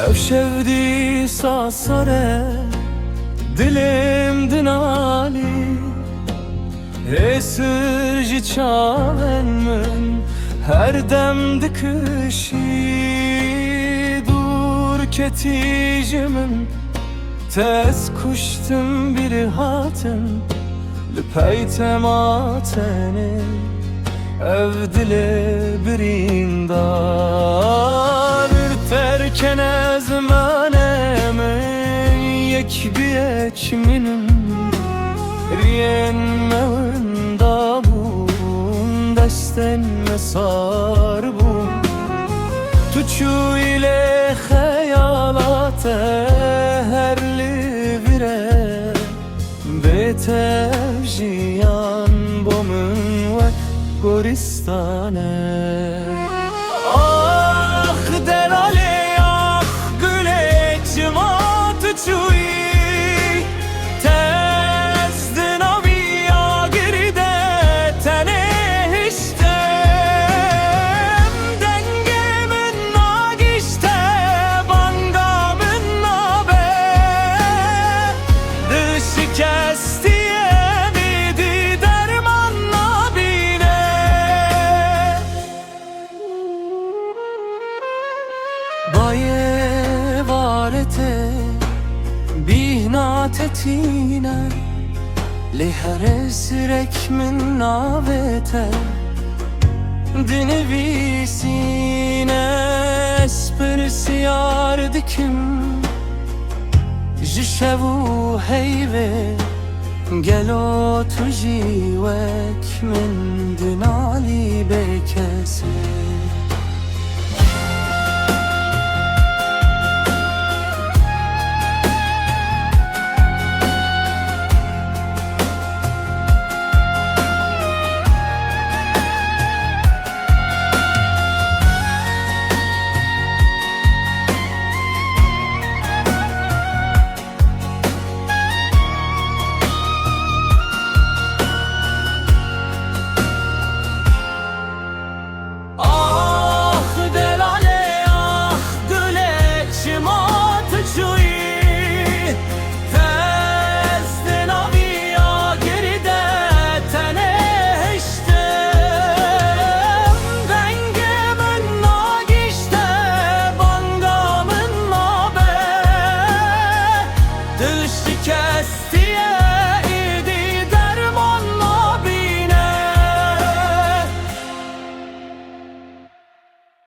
ev şevdi sasare dilim dinali esirci çaven min her dem dikişi dur keticimin tez kuştum bir hatim lüpeytem ateni ev dile birindar terkene zmanemin yek biyek minim riyen mevında bun desten mesar bun tuçu ile hayalate herli vire betevjiyan bomun ve goristane. Ah delale ah gülekçim ah tuçuyi tezdin abiya geride tene iştem dengemin nagişte bangamın nabe dışı kesti baye varete bihna tetine liheres rekmin navete dinivisine espersiyar dikim jişevu heyve gelo tuji vek min dinali bekese. Ah delale ah gülekçim ah